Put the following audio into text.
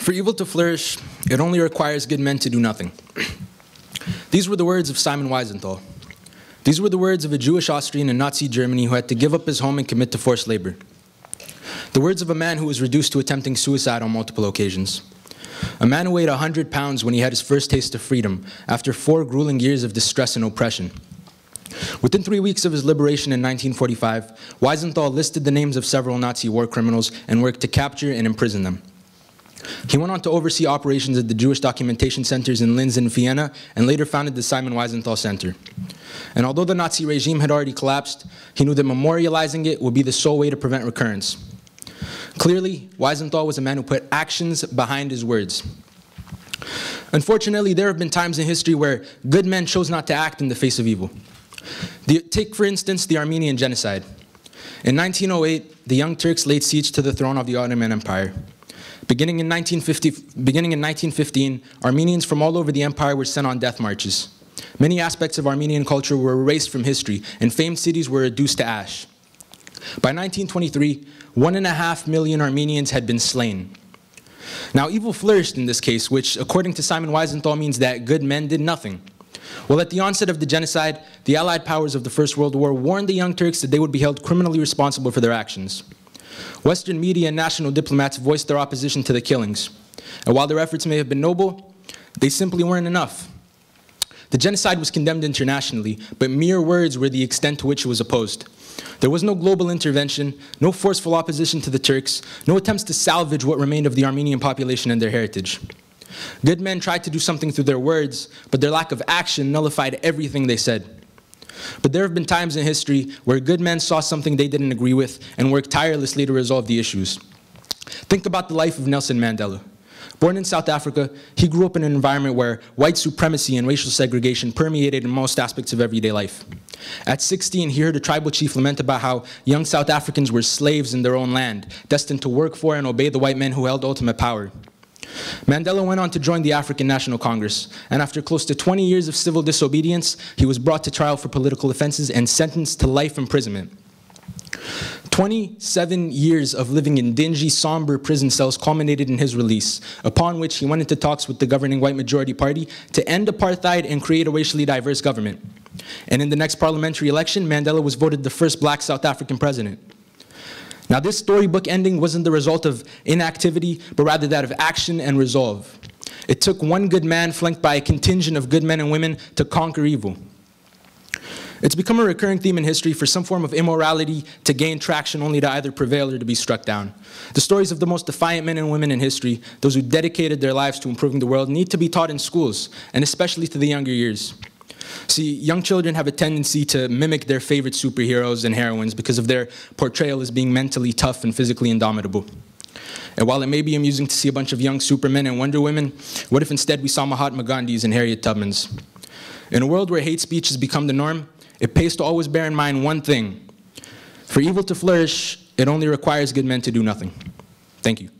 For evil to flourish, it only requires good men to do nothing. These were the words of Simon Wiesenthal. These were the words of a Jewish Austrian in Nazi Germany who had to give up his home and commit to forced labor. The words of a man who was reduced to attempting suicide on multiple occasions. A man who weighed 100 pounds when he had his first taste of freedom after 4 grueling years of distress and oppression. Within 3 weeks of his liberation in 1945, Wiesenthal listed the names of several Nazi war criminals and worked to capture and imprison them. He went on to oversee operations at the Jewish documentation centers in Linz and Vienna, and later founded the Simon Wiesenthal Center. And although the Nazi regime had already collapsed, he knew that memorializing it would be the sole way to prevent recurrence. Clearly, Wiesenthal was a man who put actions behind his words. Unfortunately, there have been times in history where good men chose not to act in the face of evil. Take, for instance, the Armenian genocide. In 1908, the Young Turks laid siege to the throne of the Ottoman Empire. Beginning in 1915, Armenians from all over the empire were sent on death marches. Many aspects of Armenian culture were erased from history, and famed cities were reduced to ash. By 1923, 1.5 million Armenians had been slain. Now, evil flourished in this case, which, according to Simon Wiesenthal, means that good men did nothing. Well, at the onset of the genocide, the Allied powers of the First World War warned the Young Turks that they would be held criminally responsible for their actions. Western media and national diplomats voiced their opposition to the killings. And while their efforts may have been noble, they simply weren't enough. The genocide was condemned internationally, but mere words were the extent to which it was opposed. There was no global intervention, no forceful opposition to the Turks, no attempts to salvage what remained of the Armenian population and their heritage. Good men tried to do something through their words, but their lack of action nullified everything they said. But there have been times in history where good men saw something they didn't agree with and worked tirelessly to resolve the issues. Think about the life of Nelson Mandela. Born in South Africa, he grew up in an environment where white supremacy and racial segregation permeated in most aspects of everyday life. At 16, he heard a tribal chief lament about how young South Africans were slaves in their own land, destined to work for and obey the white men who held ultimate power. Mandela went on to join the African National Congress, and after close to 20 years of civil disobedience, he was brought to trial for political offenses and sentenced to life imprisonment. 27 years of living in dingy, somber prison cells culminated in his release, upon which he went into talks with the governing white majority party to end apartheid and create a racially diverse government. And in the next parliamentary election, Mandela was voted the first black South African president. Now, this storybook ending wasn't the result of inactivity, but rather that of action and resolve. It took one good man flanked by a contingent of good men and women to conquer evil. It's become a recurring theme in history for some form of immorality to gain traction only to either prevail or to be struck down. The stories of the most defiant men and women in history, those who dedicated their lives to improving the world, need to be taught in schools, and especially to the younger years. See, young children have a tendency to mimic their favorite superheroes and heroines because of their portrayal as being mentally tough and physically indomitable. And while it may be amusing to see a bunch of young Supermen and Wonder Women, what if instead we saw Mahatma Gandhis and Harriet Tubmans? In a world where hate speech has become the norm, it pays to always bear in mind one thing. For evil to flourish, it only requires good men to do nothing. Thank you.